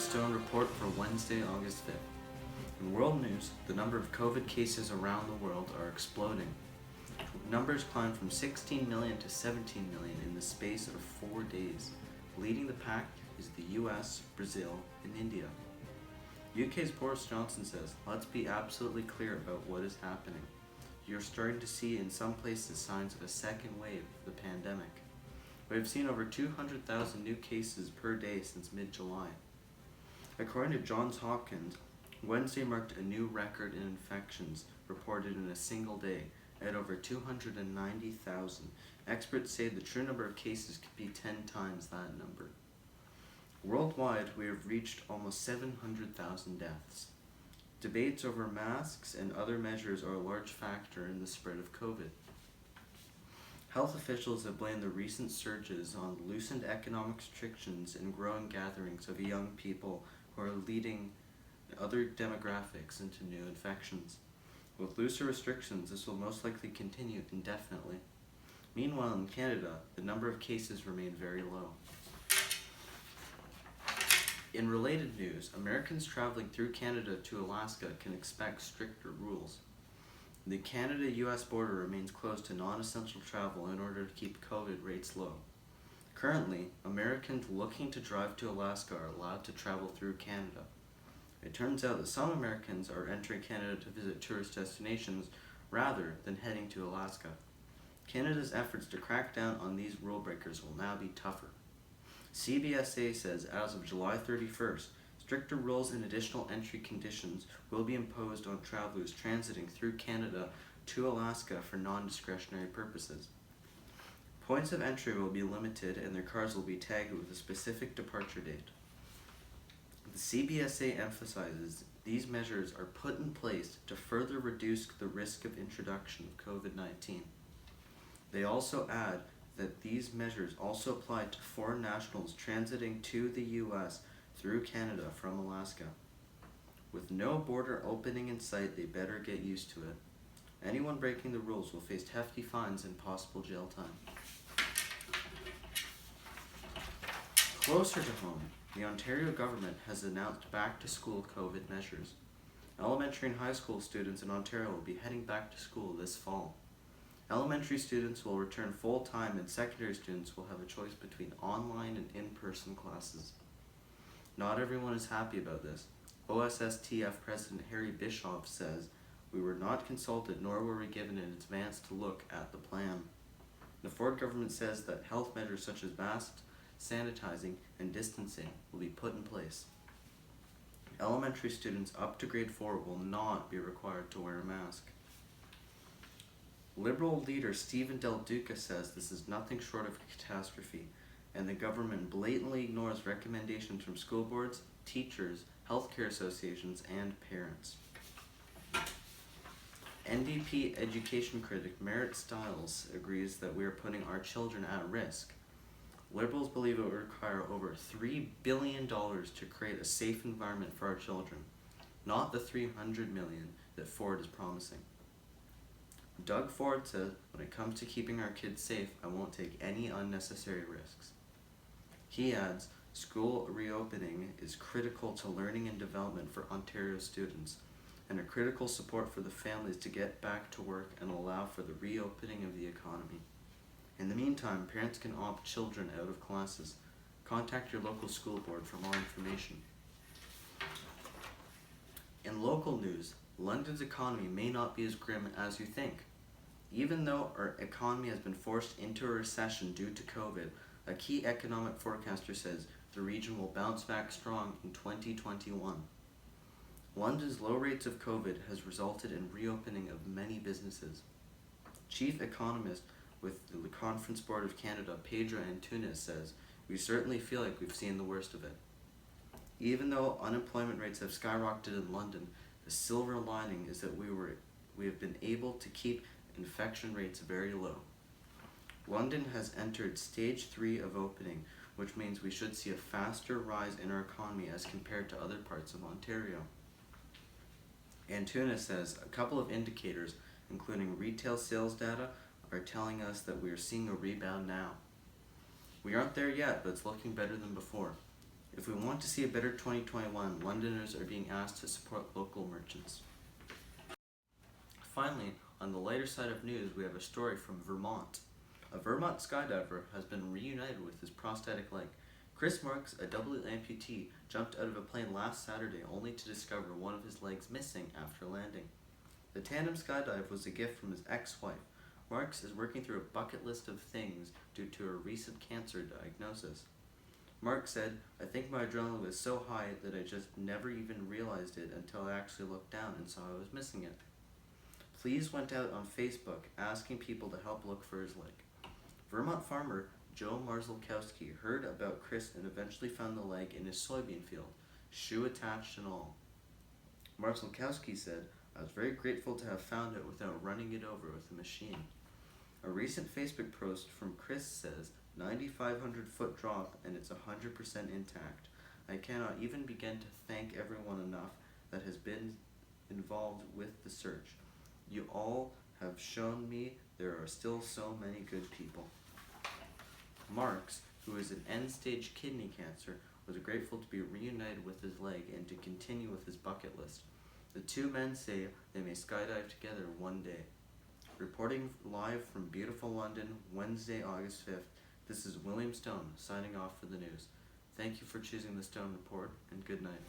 Stone report for Wednesday, August 5th. In world news, the number of COVID cases around the world are exploding. Numbers climbed from 16 million to 17 million in the space of 4 days. Leading the pack is the US, Brazil, and India. UK's Boris Johnson says, "Let's be absolutely clear about what is happening. You're starting to see in some places signs of a second wave of the pandemic. We have seen over 200,000 new cases per day since mid-July." According to Johns Hopkins, Wednesday marked a new record in infections reported in a single day at over 290,000. Experts say the true number of cases could be 10 times that number. Worldwide, we have reached almost 700,000 deaths. Debates over masks and other measures are a large factor in the spread of COVID. Health officials have blamed the recent surges on loosened economic restrictions and growing gatherings of young people who are leading other demographics into new infections. With looser restrictions, this will most likely continue indefinitely. Meanwhile, in Canada, the number of cases remain very low. In related news, Americans traveling through Canada to Alaska can expect stricter rules. The Canada-US border remains closed to non-essential travel in order to keep COVID rates low. Currently, Americans looking to drive to Alaska are allowed to travel through Canada. It turns out that some Americans are entering Canada to visit tourist destinations rather than heading to Alaska. Canada's efforts to crack down on these rule breakers will now be tougher. CBSA says as of July 31st, stricter rules and additional entry conditions will be imposed on travelers transiting through Canada to Alaska for non-discretionary purposes. Points of entry will be limited and their cars will be tagged with a specific departure date. The CBSA emphasizes these measures are put in place to further reduce the risk of introduction of COVID-19. They also add that these measures also apply to foreign nationals transiting to the US through Canada from Alaska. With no border opening in sight, they better get used to it. Anyone breaking the rules will face hefty fines and possible jail time. Closer to home, the Ontario government has announced back-to-school COVID measures. Elementary and high school students in Ontario will be heading back to school this fall. Elementary students will return full-time and secondary students will have a choice between online and in-person classes. Not everyone is happy about this. OSSTF President Harry Bischoff says, "We were not consulted nor were we given an advance to look at the plan." The Ford government says that health measures such as masks, sanitizing, and distancing will be put in place. Elementary students up to grade 4 will not be required to wear a mask. Liberal leader Stephen Del Duca says this is nothing short of a catastrophe, and the government blatantly ignores recommendations from school boards, teachers, healthcare associations, and parents. NDP education critic Merritt Stiles agrees that we are putting our children at risk. Liberals believe it will require over $3 billion to create a safe environment for our children, not the $300 million that Ford is promising. Doug Ford said, "When it comes to keeping our kids safe, I won't take any unnecessary risks." He adds, "School reopening is critical to learning and development for Ontario students, and a critical support for the families to get back to work and allow for the reopening of the economy. In the meantime, parents can opt children out of classes. Contact your local school board for more information." In local news, London's economy may not be as grim as you think. Even though our economy has been forced into a recession due to COVID, a key economic forecaster says the region will bounce back strong in 2021. London's low rates of COVID has resulted in reopening of many businesses. Chief economist with the Conference Board of Canada, Pedro Antunes, says, "We certainly feel like we've seen the worst of it." Even though unemployment rates have skyrocketed in London, the silver lining is that we have been able to keep infection rates very low. London has entered stage 3 of opening, which means we should see a faster rise in our economy as compared to other parts of Ontario. Antunes says a couple of indicators, including retail sales data, are telling us that we are seeing a rebound now. We aren't there yet, but it's looking better than before. If we want to see a better 2021, Londoners are being asked to support local merchants. Finally, on the lighter side of news, we have a story from Vermont. A Vermont skydiver has been reunited with his prosthetic leg. Chris Marks, a double amputee, jumped out of a plane last Saturday only to discover one of his legs missing after landing. The tandem skydive was a gift from his ex-wife. Marks is working through a bucket list of things due to a recent cancer diagnosis. Mark said, "I think my adrenaline was so high that I just never even realized it until I actually looked down and saw I was missing it." Pleas went out on Facebook asking people to help look for his leg. Vermont farmer Joe Marzalkowski heard about Chris and eventually found the leg in his soybean field, shoe attached and all. Marzalkowski said, "I was very grateful to have found it without running it over with a machine." A recent Facebook post from Chris says, 9,500-foot drop and it's 100% intact. I cannot even begin to thank everyone enough that has been involved with the search. You all have shown me there are still so many good people. Marks, who is in end-stage kidney cancer, was grateful to be reunited with his leg and to continue with his bucket list. The two men say they may skydive together one day. Reporting live from beautiful London, Wednesday, August 5th, this is William Stone signing off for the news. Thank you for choosing the Stone Report, and good night.